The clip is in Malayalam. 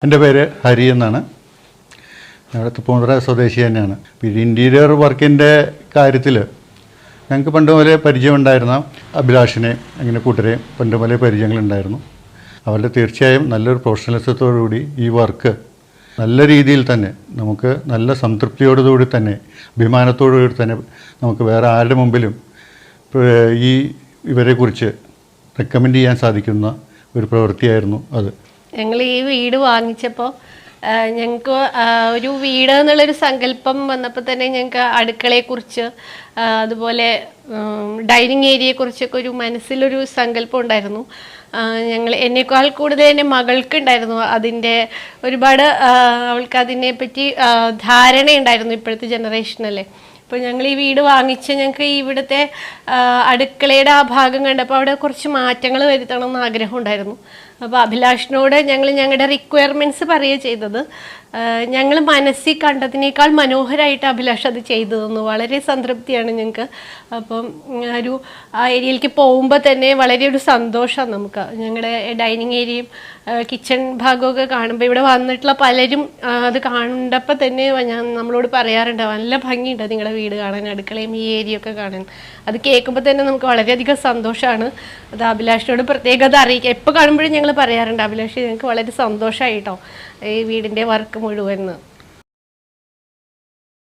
എൻ്റെ പേര് ഹരി എന്നാണ്. ഞങ്ങളുടെ തൃപ്പൂണിത്തുറ സ്വദേശി തന്നെയാണ്. പിന്നെ ഇൻറ്റീരിയർ വർക്കിൻ്റെ കാര്യത്തിൽ ഞങ്ങൾക്ക് പണ്ട് മുതലേ പരിചയമുണ്ടായിരുന്ന അഭിലാഷിനെ അങ്ങനെ കൂട്ടരെയും പണ്ട് മുതലേ പരിചയങ്ങളുണ്ടായിരുന്നു. അവരുടെ തീർച്ചയായും നല്ലൊരു പ്രൊഫഷണലിസത്തോടുകൂടി ഈ വർക്ക് നല്ല രീതിയിൽ തന്നെ നമുക്ക് നല്ല സംതൃപ്തിയോടുകൂടി തന്നെ അഭിമാനത്തോടുകൂടി തന്നെ നമുക്ക് വേറെ ആരുടെ മുമ്പിലും ഈ ഇവരെക്കുറിച്ച് റെക്കമെൻഡ് ചെയ്യാൻ സാധിക്കുന്ന ഒരു പ്രവൃത്തിയായിരുന്നു അത്. ഞങ്ങൾ ഈ വീട് വാങ്ങിച്ചപ്പോൾ ഞങ്ങൾക്ക് ഒരു വീട് എന്നുള്ളൊരു സങ്കല്പം വന്നപ്പോൾ തന്നെ ഞങ്ങൾക്ക് അടുക്കളയെക്കുറിച്ച് അതുപോലെ ഡൈനിങ് ഏരിയയെക്കുറിച്ചൊക്കെ ഒരു മനസ്സിലൊരു സങ്കല്പം ഉണ്ടായിരുന്നു. എന്നേക്കാൾ കൂടുതൽ എൻ്റെ മകൾക്കുണ്ടായിരുന്നു അതിൻ്റെ ഒരുപാട് അവൾക്ക് അതിനെപ്പറ്റി ധാരണയുണ്ടായിരുന്നു. ഇപ്പോഴത്തെ ജനറേഷനല്ലേ. അപ്പോൾ ഞങ്ങൾ ഈ വീട് വാങ്ങിച്ച് ഞങ്ങൾക്ക് ഇവിടുത്തെ അടുക്കളയുടെ ആ ഭാഗം കണ്ടപ്പോൾ അവിടെ കുറച്ച് മാറ്റങ്ങൾ വരുത്തണം എന്ന് ആഗ്രഹം ഉണ്ടായിരുന്നു. അപ്പോൾ അഭിലാഷിനോട് ഞങ്ങൾ ഞങ്ങളുടെ റിക്വയർമെൻറ്റ്സ് പറയുക ചെയ്തത്. ഞങ്ങൾ മനസ്സിൽ കണ്ടതിനേക്കാൾ മനോഹരമായിട്ട് അഭിലാഷ് അത് ചെയ്തു തന്നു. വളരെ സംതൃപ്തിയാണ് ഞങ്ങൾക്ക്. അപ്പം ഒരു ആ ഏരിയയിലേക്ക് പോകുമ്പോൾ തന്നെ വളരെ ഒരു സന്തോഷമാണ് നമുക്ക്. ഞങ്ങളുടെ ഡൈനിങ് ഏരിയയും കിച്ചൺ ഭാഗമൊക്കെ കാണുമ്പോൾ ഇവിടെ വന്നിട്ടുള്ള പലരും അത് കണ്ടപ്പോൾ തന്നെ നമ്മളോട് പറയാറുണ്ട്, നല്ല ഭംഗിയുണ്ട് നിങ്ങളുടെ വീട് കാണാൻ, അടുക്കളയും ഈ ഏരിയ ഒക്കെ കാണാൻ. അത് കേൾക്കുമ്പോൾ തന്നെ നമുക്ക് വളരെയധികം സന്തോഷമാണ്. അത് അഭിലാഷിനോട് പ്രത്യേകത അറിയിക്കുക. എപ്പോൾ കാണുമ്പോഴും ഞങ്ങൾ പറയാറുണ്ട്, അഭിലാഷ് ഞങ്ങൾക്ക് വളരെ സന്തോഷമായിട്ടോ ഈ വീടിൻ്റെ വർക്ക് മുഴുവൻ.